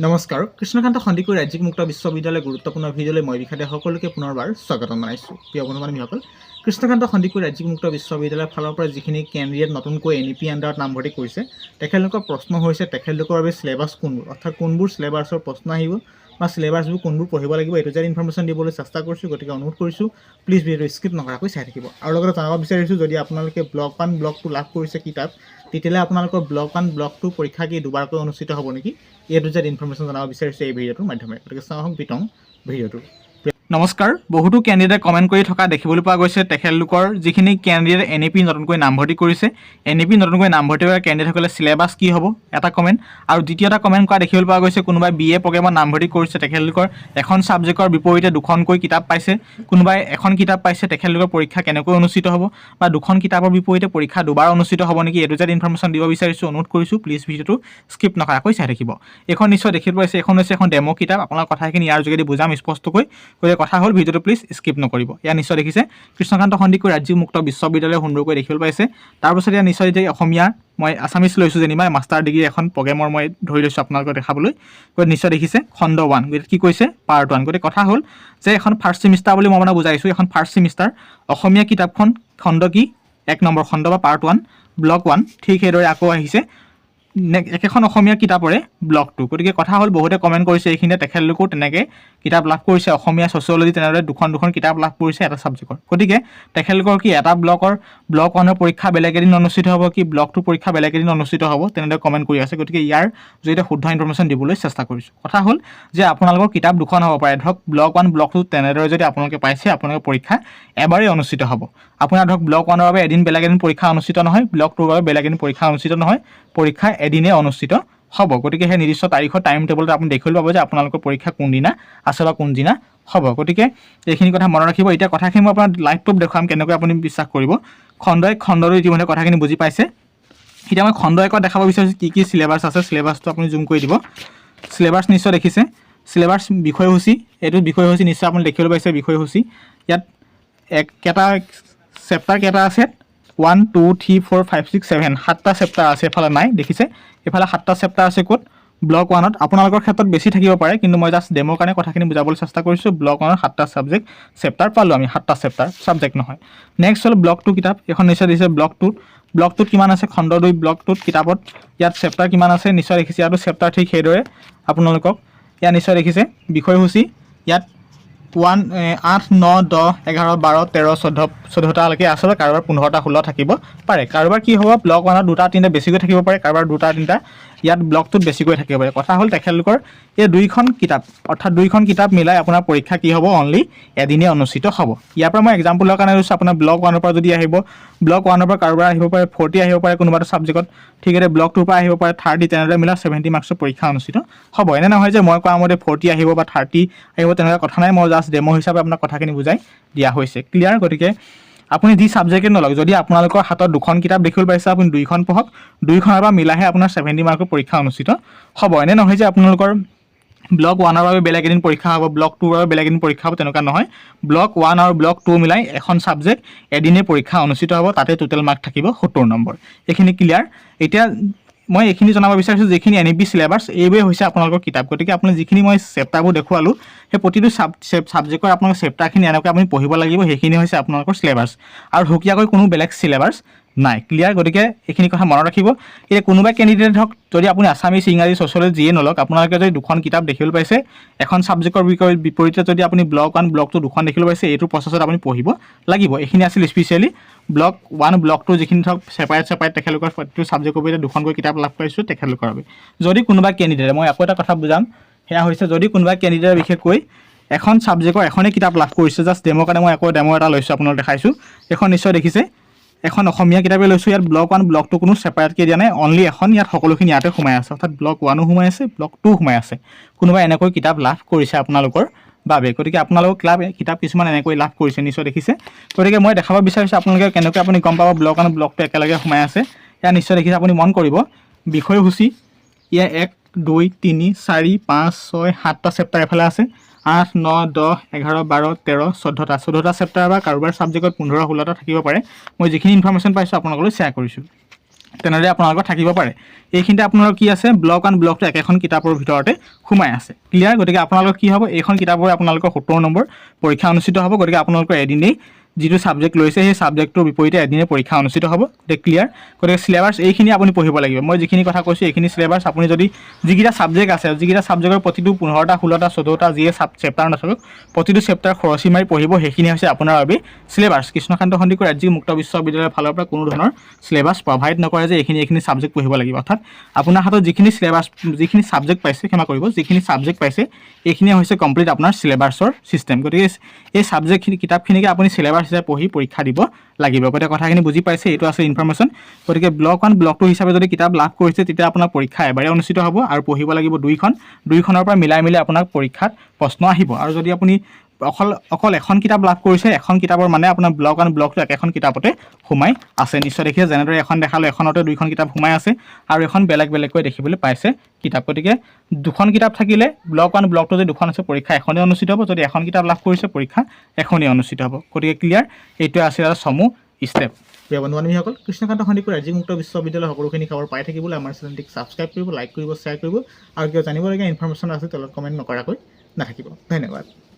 নমস্কাৰ কৃষ্ণকান্ত সন্দিকৈ ৰাজ্যিক মুক্ত বিশ্ববিদ্যালয় গুৰুত্বপূৰ্ণ ভিডিঅ'লৈ মই বিখাতে সকলোকে পুনৰবাৰ স্বাগতম জনাইছোঁ। প্ৰিয় বন্ধু-বান্ধৱীসকল, কৃষ্ণকান্ত সন্দিকৈ ৰাজ্যিক মুক্ত বিশ্ববিদ্যালয়ৰ ফালৰ পৰা যিখিনি কেণ্ডিডেট নতুনকৈ NEP আণ্ডাৰত নামভৰ্তি কৰিছে তেখেতলোকৰ প্ৰশ্ন হৈছে তেখেতলোকৰ বাবে চিলেবাছ কোনবোৰ, অৰ্থাৎ কোনবোৰ চিলেবাছৰ প্ৰশ্ন আহিব বা চিলেবাছবোৰ কোনবোৰ পঢ়িব লাগিব এইটো যে ইনফৰমেশ্যন দিবলৈ চেষ্টা কৰিছোঁ। গতিকে অনুৰোধ কৰিছোঁ প্লিজ ভিডিঅ'টো স্কিপ নকৰাকৈ চাই থাকিব। আৰু লগতে জনাব বিচাৰিছোঁ যদি আপোনালোকে ব্লক 1 ব্লক 2 লাভ কৰিছে কিতাপ তেতিয়াহ'লে আপোনালোকৰ ব্লক 1 ব্লক 2 পৰীক্ষা কি দুবাৰকৈ অনুষ্ঠিত হ'ব নেকি এইটো যে ইনফৰমেশ্যন জনাব বিচাৰিছোঁ এই ভিডিঅ'টোৰ মাধ্যমেৰে। গতিকে চাওঁ আহক বিতং ভিডিঅ'টো। নমস্কাৰ, বহুতো কেণ্ডিডেটে কমেণ্ট কৰি থকা দেখিবলৈ পোৱা গৈছে। তেখেতলোকৰ যিখিনি কেণ্ডিডেট NEP নতুনকৈ নামভৰ্তি কৰিছে, NEP নতুনকৈ নামভৰ্তি কৰা কেণ্ডিডেটসকলে চিলেবাছ কি হ'ব এটা কমেণ্ট, আৰু দ্বিতীয় এটা কমেণ্ট কৰা দেখিবলৈ পোৱা গৈছে কোনোবাই BA প্ৰগ্ৰেমত নামভৰ্তি কৰিছে তেখেতলোকৰ এখন ছাবজেক্টৰ বিপৰীতে দুখনকৈ কিতাপ পাইছে, কোনোবাই এখন কিতাপ পাইছে তেখেতলোকৰ পৰীক্ষা কেনেকৈ অনুষ্ঠিত হ'ব বা দুখন কিতাপৰ বিপৰীতে পৰীক্ষা দুবাৰ অনুষ্ঠিত হ'ব নেকি এইটো যে ইনফৰমেশ্যন দিব বিচাৰিছোঁ। অনুৰোধ কৰিছোঁ প্লিজ ভিডিঅ'টো স্কিপ নকৰাকৈ চাই থাকিব। এইখন নিশ্চয় দেখিব পাইছে, এখন হৈছে এখন ডেমো কিতাপ। আপোনাৰ কথাখিনি ইয়াৰ যোগেদি বুজাম স্পষ্টকৈ। কথা হ'ল ভিডিঅ'টো প্লিজ স্কিপ নকৰিব। ইয়াৰ নিশ্চয় দেখিছে কৃষ্ণকান্ত সন্দিকৈ ৰাজ্যিক মুক্ত বিশ্ববিদ্যালয় সুন্দৰকৈ দেখিবলৈ পাইছে। তাৰপাছত ইয়াৰ নিশ্চয় অসমীয়া মই আছামিছ লৈছোঁ যেনিবা মাষ্টাৰ ডিগ্ৰী এখন প্ৰগ্ৰেমৰ মই ধৰি লৈছোঁ আপোনালোকক দেখাবলৈ। গতিকে নিশ্চয় দেখিছে খণ্ড 1, গতিকে কি কৈছে পাৰ্ট 1। গতিকে কথা হ'ল যে এখন ফাৰ্ষ্ট ছেমিষ্টাৰ বুলি মই আপোনাক বুজাইছোঁ, এখন ফাৰ্ষ্ট ছেমিষ্টাৰ অসমীয়া কিতাপখন খণ্ড কি 1 নম্বৰ খণ্ড বা পাৰ্ট 1 ব্লক 1। ঠিক সেইদৰে আকৌ আহিছে একেখন অসমীয়া কিতাপৰে ব্লক 2। গতিকে কথা হ'ল বহুতে কমেণ্ট কৰিছে এইখিনিতে তেখেতলোকেও তেনেকৈ কিতাপ লাভ কৰিছে, অসমীয়া ছ'চিয়লজি তেনেদৰে দুখন কিতাপ লাভ কৰিছে এটা ছাবজেক্টৰ। গতিকে তেখেতলোকৰ কি এটা ব্লক 1ৰ পৰীক্ষা বেলেগ এদিন অনুষ্ঠিত হ'ব, কি ব্লক 2 পৰীক্ষা বেলেগ এদিন অনুষ্ঠিত হ'ব তেনেদৰে কমেণ্ট কৰি আছে। গতিকে ইয়াৰ জৰিয়তে শুদ্ধ ইনফৰমেশ্যন দিবলৈ চেষ্টা কৰিছোঁ। কথা হ'ল যে আপোনালোকৰ কিতাপ দুখন হ'ব পাৰে, ধৰক ব্লক 1 ব্লক 2 তেনেদৰে যদি আপোনালোকে পাইছে আপোনালোকৰ পৰীক্ষা এবাৰেই অনুষ্ঠিত হ'ব। আপোনাৰ ধৰক ব্লক 1ৰ বাবে এদিন বেলেগ এদিন পৰীক্ষা অনুষ্ঠিত নহয়, ব্লক 2ৰ বাবে বেলেগ এদিন পৰীক্ষা অনুষ্ঠিত নহয়, পৰীক্ষা এদিনে অনুষ্ঠিত হ'ব। গতিকে সেই নিৰ্দিষ্ট তাৰিখৰ টাইম টেবুলত আপুনি দেখিবলৈ পাব যে আপোনালোকৰ পৰীক্ষা কোনদিনা আছে বা কোনদিনা হ'ব। গতিকে এইখিনি কথা মনত ৰাখিব। এতিয়া কথাখিনি মই আপোনাক লাইভ প্ৰুফ দেখুৱাম কেনেকৈ আপুনি বিশ্বাস কৰিব। খণ্ড 1 খণ্ড 2 ইতিমধ্যে কথাখিনি বুজি পাইছে। এতিয়া মই খণ্ড 1ত দেখাব বিচাৰিছোঁ কি চিলেবাছ আছে। চিলেবাছটো আপুনি জুম কৰি দিব। চিলেবাছ নিশ্চয় দেখিছে, চিলেবাছ বিষয়সূচী, এইটো বিষয়সূচী নিশ্চয় আপুনি দেখিবলৈ পাইছে বিষয়সূচী। ইয়াত কেইটা চেপ্টাৰ কেইটা আছে 1 2 3 4 5 6 7 7টা চেপ্টাৰ আছে। এফালে নাই দেখিছে, এফালে 7টা চেপ্টাৰ আছে ক'ত ব্লক 1ত। আপোনালোকৰ ক্ষেত্ৰত বেছি থাকিব পাৰে, কিন্তু মই জাষ্ট ডেমোৰ কাৰণে কথাখিনি বুজাবলৈ চেষ্টা কৰিছোঁ। ব্লক 1ৰ 7টা চেপ্টাৰ পালোঁ আমি, 7টা চেপ্টাৰ ছাবজেক্ট নহয়। নেক্সট হ'ল ব্লক 2 কিতাপ, এখন নিশ্চয় দেখিছে ব্লক 2। ব্লক 2ত কিমান আছে খণ্ড 2 ব্লক 2ত কিতাপত ইয়াত চেপ্টাৰ কিমান আছে নিশ্চয় দেখিছে। ইয়াতো চেপ্টাৰ ঠিক সেইদৰে আপোনালোকক ইয়াত নিশ্চয় দেখিছে বিষয়সূচী। ইয়াত 8 9 10 11 12 13 14টালৈকে আছে, কাৰোবাৰ 15টা 16 থাকিব পাৰে। কাৰোবাৰ কি হ'ব ব্লক 1ত 2টা 3টা বেছিকৈ থাকিব পাৰে, কাৰোবাৰ 2টা 3টা ইয়াত ব্লক 2ত বেছিকৈ থাকিব পাৰে। কথা হ'ল তেখেতলোকৰ এই দুইখন কিতাপ অৰ্থাৎ দুইখন কিতাপ মিলাই আপোনাৰ পৰীক্ষা কি হ'ব অনলি এদিনে অনুষ্ঠিত হ'ব। ইয়াৰ পৰা মই এক্সাম্পলৰ কাৰণে লৈছোঁ। আপোনাৰ ব্লক 1ৰ পৰা যদি আহিব, ব্লক 1ৰ পৰা কাৰোবাৰ আহিব পাৰে 40 আহিব পাৰে কোনোবাটো ছাবজেক্টত, ঠিক আছে। ব্লক 2ৰ পৰা আহিব পাৰে 30, তেনেদৰে মিলাই 70 মাৰ্কছৰ পৰীক্ষা অনুষ্ঠিত হ'ব। এনে নহয় যে মই কোৱা মতে 40 আহিব বা 30 আহিব তেনেকুৱা কথা নাই। মই জাষ্ট ডেমো হিচাপে আপোনাক কথাখিনি বুজাই দিয়া হৈছে, ক্লিয়াৰ। গতিকে আপুনি যি ছাবজেক্টে নলওক, যদি আপোনালোকৰ হাতত দুখন কিতাপ দেখিবলৈ পাইছে আপুনি দুইখন পঢ়ক, দুইখনৰ পৰা মিলাইহে আপোনাৰ 70 মাৰ্কৰ পৰীক্ষা অনুষ্ঠিত হ'ব। এনে নহয় যে আপোনালোকৰ ব্লক 1ৰ বাবে বেলেগ এদিন পৰীক্ষা হ'ব, ব্লক 2ৰ বাবে বেলেগ এদিন পৰীক্ষা হ'ব, তেনেকুৱা নহয়। ব্লক 1 আৰু ব্লক 2 মিলাই এখন ছাবজেক্ট এদিনে পৰীক্ষা অনুষ্ঠিত হ'ব, তাতে টোটেল মাৰ্ক থাকিব 70 নম্বৰ। এইখিনি ক্লিয়াৰ। এতিয়া মই এইখিনি জনাব বিচাৰিছোঁ যিখিনি NEP চিলেবাছ এইবোৰে হৈছে আপোনালোকৰ কিতাপ। গতিকে আপুনি যিখিনি মই চেপ্টাৰবোৰ দেখুৱালোঁ সেই প্ৰতিটো ছাবজেক্টৰ আপোনালোকৰ চেপ্টাৰখিনি এনেকৈ আপুনি পঢ়িব লাগিব, সেইখিনি হৈছে আপোনালোকৰ চিলেবাছ। আৰু সুকীয়াকৈ কোনো বেলেগ চিলেবাছ নাই, ক্লিয়াৰ। গতিকে এইখিনি কথা মনত ৰাখিব। এতিয়া কোনোবা কেণ্ডিডেট হওক যদি আপুনি আছামিছ ইংৰাজী ছ'চিয়লজি যিয়ে নলওক, আপোনালোকে যদি দুখন কিতাপ দেখিবলৈ পাইছে এখন ছাবজেক্টৰ বিপৰীতে যদি আপুনি ব্লক 1 ব্লক 2 দুখন দেখিবলৈ পাইছে, এইটো প্ৰচেছত আপুনি পঢ়িব লাগিব। এইখিনি আছিল স্পেচিয়েলি ব্লক 1 ব্লক 2 যিখিনি ধৰক ছেপাৰেট তেখেতলোকৰ প্ৰতিটো ছাবজেক্টৰ বিপৰীতে দুখনকৈ কিতাপ লাভ কৰিছোঁ তেখেতলোকৰ বাবে। যদি কোনোবা কেণ্ডিডেটে, মই আকৌ এটা কথা বুজাম, সেয়া হৈছে যদি কোনোবা কেণ্ডিডেটে বিশেষকৈ এখন ছাবজেক্টৰ এখনেই কিতাপ লাভ কৰিছে, জাষ্ট ডেমোৰ কাৰণে মই আকৌ ডেমো এটা লৈছোঁ আপোনালোক দেখাইছোঁ। এখন নিশ্চয় দেখিছে এখন অসমীয়া কিতাপে লৈছোঁ। ইয়াত ব্লক 1 ব্লক 2 কোনো ছেপাৰেটকৈ দিয়া নাই, অনলি এখন ইয়াত সকলোখিনি ইয়াতে সোমাই আছে, অৰ্থাৎ ব্লক 1ও সোমাই আছে ব্লক 2 সোমাই আছে। কোনোবাই এনেকৈ কিতাপ লাভ কৰিছে আপোনালোকৰ বাবে। গতিকে আপোনালোকৰ কিতাপ কিছুমান এনেকৈ লাভ কৰিছে নিশ্চয় দেখিছে। গতিকে মই দেখাব বিচাৰিছোঁ আপোনালোকে কেনেকৈ আপুনি গম পাব ব্লক 1 ব্লক 2 একেলগে সোমাই আছে। ইয়াত নিশ্চয় দেখিছে আপুনি মন কৰিব বিষয়সূচী ইয়াৰ 1 2 3 4 5 6 7টা চেপ্টাৰ এফালে আছে, 8 9 10 11 12 13 14টা চেপ্টাৰ বা কাৰোবাৰ ছাবজেক্টত 15 16টা থাকিব পাৰে। মই যিখিনি ইনফৰমেশ্যন পাইছোঁ আপোনালোকলৈ শ্বেয়াৰ কৰিছোঁ। তেনেদৰে আপোনালোকৰ থাকিব পাৰে। এইখিনিতে আপোনালোকৰ কি আছে, ব্লক 1 ব্লক 2 একেখন কিতাপৰ ভিতৰতে সোমাই আছে। ক্লিয়াৰ? গতিকে আপোনালোকৰ কি হ'ব, এইখন কিতাপৰে আপোনালোকৰ 70 নম্বৰ পৰীক্ষা অনুষ্ঠিত হ'ব। গতিকে আপোনালোকৰ এদিনেই যিটো ছাবজেক্ট লৈছে সেই ছাবজেক্টটোৰ বিপৰীতে এদিনে পৰীক্ষা অনুষ্ঠিত হ'ব। গতিকে ক্লিয়াৰ? গতিকে চিলেবাছ এইখিনি আপুনি পঢ়িব লাগিব। মই যিখিনি কথা কৈছোঁ এইখিনি চিলেবাছ আপুনি যদি যিকেইটা ছাবজেক্ট আছে, যিকেইটা ছাবজেক্টৰ প্ৰতিটো 15টা 16টা 14টা যিয়ে চেপ্টাৰ নাথাকক প্ৰতিটো চেপ্টাৰ খৰচি মাৰি পঢ়িব, সেইখিনি হৈছে আপোনাৰ বাবে চিলেবাছ। কৃষ্ণকান্ত সন্দিকৈ ৰাজ্যিক মুক্ত বিশ্ববিদ্যালয়ৰ ফালৰ পৰা কোনো ধৰণৰ চিলেবাছ প্ৰভাইড নকৰে যে এইখিনি ছাবজেক্ট পঢ়িব লাগিব। অৰ্থাৎ আপোনাৰ হাতত যিখিনি চিলেবাছ যিখিনি ছাবজেক্ট পাইছে, ক্ষমা কৰিব, যিখিনি ছাবজেক্ট পাইছে এইখিনিয়ে হৈছে কমপ্লিট আপোনাৰ চিলেবাছৰ ছিষ্টেম। গতিকে এই ছাবজেক্টখিনি কিতাপখিনিকে আপুনি চিলেবাছ হিচাপে পঢ়ি পৰীক্ষা দিব লাগিব। গতিকে কথাখিনি বুজি পাইছে, এইটো আছে ইনফৰমেশ্যন। গতিকে ব্লক 1 ব্লক 2 হিচাপে যদি কিতাপ লাভ কৰিছে তেতিয়া আপোনাৰ পৰীক্ষা এবাৰে অনুষ্ঠিত হ'ব আৰু পঢ়িব লাগিব 2খনৰ পৰা মিলাই আপোনাক পৰীক্ষাত প্ৰশ্ন আহিব। আৰু যদি আপুনি অকল এখন কিতাপ লাভ কৰিছে, এখন কিতাপৰ মানে আপোনাৰ ব্লক 1 ব্লক 2 একেখন কিতাপতে সোমাই আছে। নিশ্চয় দেখিছে, যেনেদৰে এখন দেখালোঁ এখনতে 2খন কিতাপ সোমাই আছে আৰু এখন বেলেগকৈ দেখিবলৈ পাইছে কিতাপ। গতিকে 2খন কিতাপ থাকিলে ব্লক 1 ব্লক 2 যদি 2খন আছে পৰীক্ষা এখনেই অনুষ্ঠিত হ'ব। যদি এখন কিতাপ লাভ কৰিছে পৰীক্ষা এখনেই অনুষ্ঠিত হ'ব। গতিকে ক্লিয়াৰ? এইটোৱে আছিল চমু ষ্টেপ। প্ৰিয় বন্ধু বান্ধৱীসকল, কৃষ্ণকান্ত সন্দিকৈ ৰাজ্যিক মুক্ত বিশ্ববিদ্যালয়ৰ সকলোখিনি খবৰ পাই থাকিবলৈ আমাৰ চেনেলটিক ছাবস্ক্ৰাইব কৰিব, লাইক কৰিব, শ্বেয়াৰ কৰিব আৰু কিবা জানিবলগীয়া ইনফৰমেশ্যন আছে তলত কমেণ্ট নকৰাকৈ নাথাকিব। ধন্যবাদ।